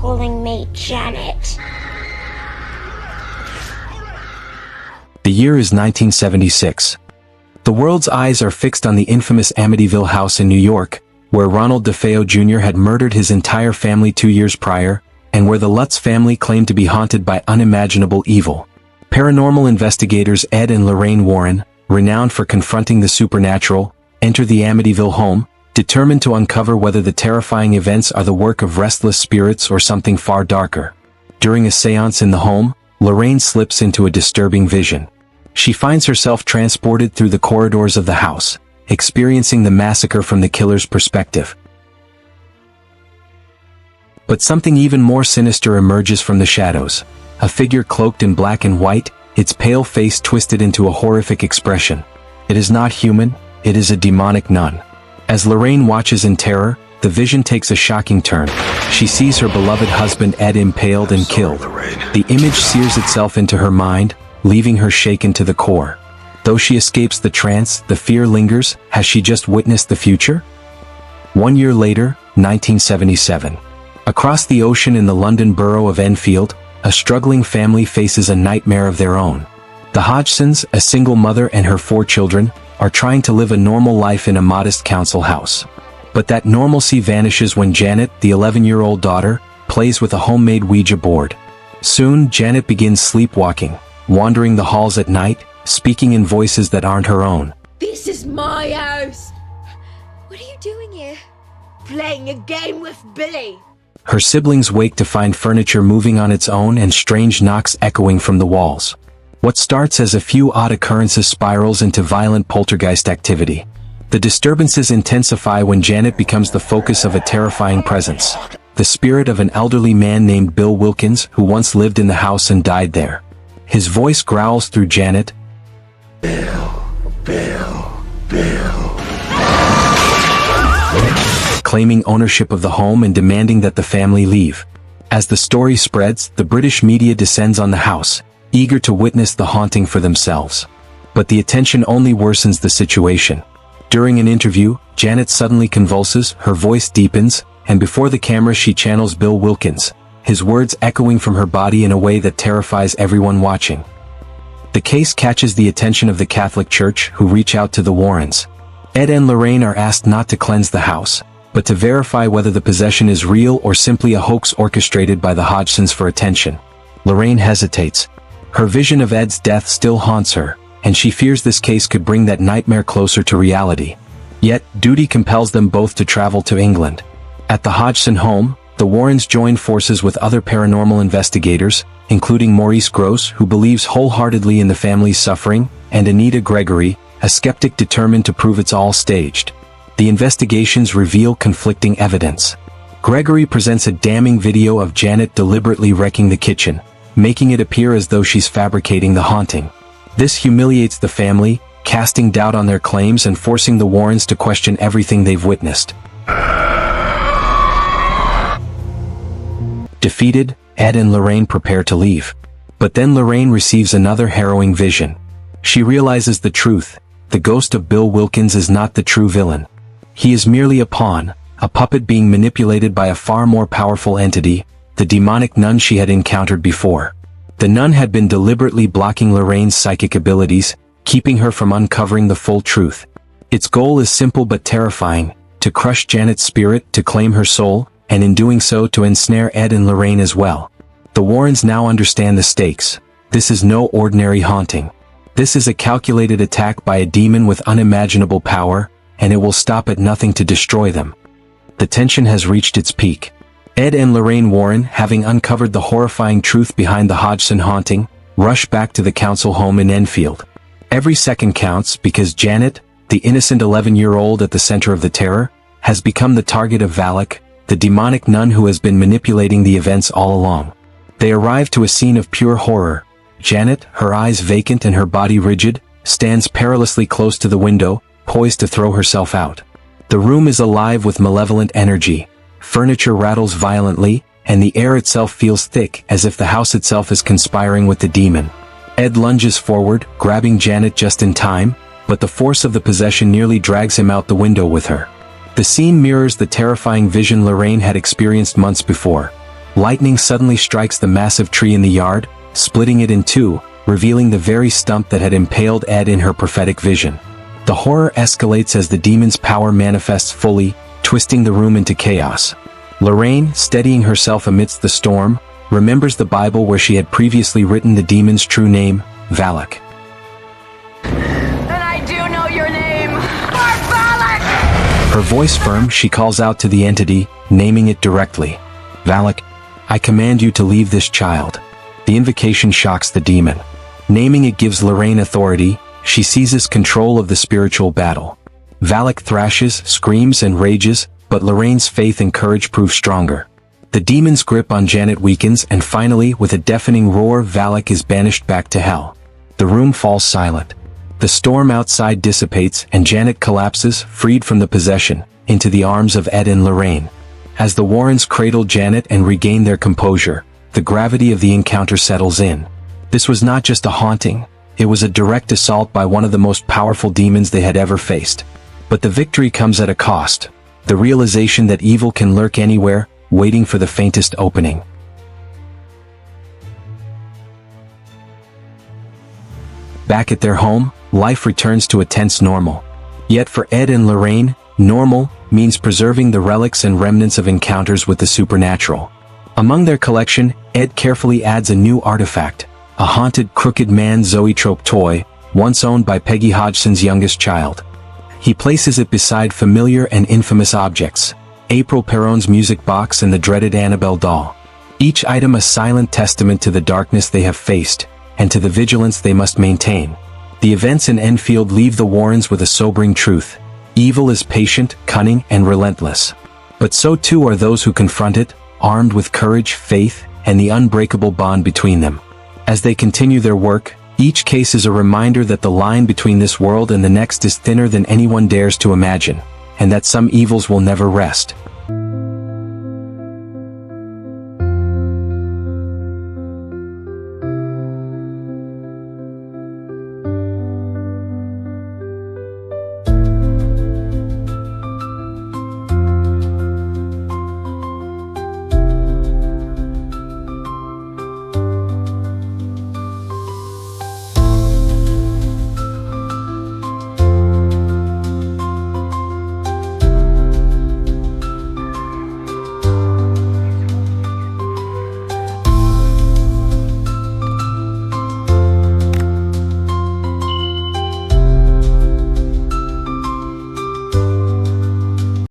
calling me Janet? The year is 1976. The world's eyes are fixed on the infamous Amityville house in New York, where Ronald DeFeo Jr. had murdered his entire family 2 years prior, and where the Lutz family claimed to be haunted by unimaginable evil. Paranormal investigators Ed and Lorraine Warren, renowned for confronting the supernatural, enter the Amityville home, determined to uncover whether the terrifying events are the work of restless spirits or something far darker. During a seance in the home, Lorraine slips into a disturbing vision. She finds herself transported through the corridors of the house, experiencing the massacre from the killer's perspective. But something even more sinister emerges from the shadows. A figure cloaked in black and white, its pale face twisted into a horrific expression. It is not human, it is a demonic nun. As Lorraine watches in terror, the vision takes a shocking turn. She sees her beloved husband Ed impaled and killed. The image sears itself into her mind, leaving her shaken to the core. Though she escapes the trance, the fear lingers. Has she just witnessed the future? 1 year later, 1977. Across the ocean in the London borough of Enfield, a struggling family faces a nightmare of their own. The Hodgsons, a single mother and her 4 children, are trying to live a normal life in a modest council house. But that normalcy vanishes when Janet, the 11-year-old daughter, plays with a homemade Ouija board. Soon, Janet begins sleepwalking, wandering the halls at night, speaking in voices that aren't her own. This is my house! What are you doing here? Playing a game with Billy! Her siblings wake to find furniture moving on its own and strange knocks echoing from the walls. What starts as a few odd occurrences spirals into violent poltergeist activity. The disturbances intensify when Janet becomes the focus of a terrifying presence. The spirit of an elderly man named Bill Wilkins, who once lived in the house and died there. His voice growls through Janet. Bill. Claiming ownership of the home and demanding that the family leave. As the story spreads, the British media descends on the house, eager to witness the haunting for themselves. But the attention only worsens the situation. During an interview, Janet suddenly convulses, her voice deepens, and before the camera she channels Bill Wilkins, his words echoing from her body in a way that terrifies everyone watching. The case catches the attention of the Catholic Church, who reach out to the Warrens. Ed and Lorraine are asked not to cleanse the house, but to verify whether the possession is real or simply a hoax orchestrated by the Hodgsons for attention. Lorraine hesitates. Her vision of Ed's death still haunts her, and she fears this case could bring that nightmare closer to reality. Yet, duty compels them both to travel to England. At the Hodgson home, the Warrens join forces with other paranormal investigators, including Maurice Grosse, who believes wholeheartedly in the family's suffering, and Anita Gregory, a skeptic determined to prove it's all staged. The investigations reveal conflicting evidence. Gregory presents a damning video of Janet deliberately wrecking the kitchen, making it appear as though she's fabricating the haunting. This humiliates the family, casting doubt on their claims and forcing the Warrens to question everything they've witnessed. Defeated, Ed and Lorraine prepare to leave. But then Lorraine receives another harrowing vision. She realizes the truth. The ghost of Bill Wilkins is not the true villain. He is merely a pawn, a puppet being manipulated by a far more powerful entity, the demonic nun she had encountered before. The nun had been deliberately blocking Lorraine's psychic abilities, keeping her from uncovering the full truth. Its goal is simple but terrifying, to crush Janet's spirit, to claim her soul, and in doing so to ensnare Ed and Lorraine as well. The Warrens now understand the stakes. This is no ordinary haunting. This is a calculated attack by a demon with unimaginable power, and it will stop at nothing to destroy them. The tension has reached its peak. Ed and Lorraine Warren, having uncovered the horrifying truth behind the Hodgson haunting, rush back to the council home in Enfield. Every second counts because Janet, the innocent 11-year-old at the center of the terror, has become the target of Valak, the demonic nun who has been manipulating the events all along. They arrive to a scene of pure horror. Janet, her eyes vacant and her body rigid, stands perilously close to the window, poised to throw herself out. The room is alive with malevolent energy. Furniture rattles violently, and the air itself feels thick as if the house itself is conspiring with the demon. Ed lunges forward, grabbing Janet just in time, but the force of the possession nearly drags him out the window with her. The scene mirrors the terrifying vision Lorraine had experienced months before. Lightning suddenly strikes the massive tree in the yard, splitting it in two, revealing the very stump that had impaled Ed in her prophetic vision. The horror escalates as the demon's power manifests fully, twisting the room into chaos. Lorraine, steadying herself amidst the storm, remembers the Bible where she had previously written the demon's true name, Valak. And I do know your name. Valak! Her voice firm, she calls out to the entity, naming it directly. Valak, I command you to leave this child. The invocation shocks the demon. Naming it gives Lorraine authority. She seizes control of the spiritual battle. Valak thrashes, screams, and rages, but Lorraine's faith and courage prove stronger. The demon's grip on Janet weakens, and finally, with a deafening roar, Valak is banished back to hell. The room falls silent. The storm outside dissipates, and Janet collapses, freed from the possession, into the arms of Ed and Lorraine. As the Warrens cradle Janet and regain their composure, the gravity of the encounter settles in. This was not just a haunting, it was a direct assault by one of the most powerful demons they had ever faced. But the victory comes at a cost. The realization that evil can lurk anywhere, waiting for the faintest opening. Back at their home, life returns to a tense normal. Yet for Ed and Lorraine, normal means preserving the relics and remnants of encounters with the supernatural. Among their collection, Ed carefully adds a new artifact, a haunted crooked man zoetrope toy, once owned by Peggy Hodgson's youngest child. He places it beside familiar and infamous objects, April Perron's music box and the dreaded Annabelle doll. Each item a silent testament to the darkness they have faced, and to the vigilance they must maintain. The events in Enfield leave the Warrens with a sobering truth. Evil is patient, cunning, and relentless. But so too are those who confront it, armed with courage, faith, and the unbreakable bond between them. As they continue their work, each case is a reminder that the line between this world and the next is thinner than anyone dares to imagine, and that some evils will never rest.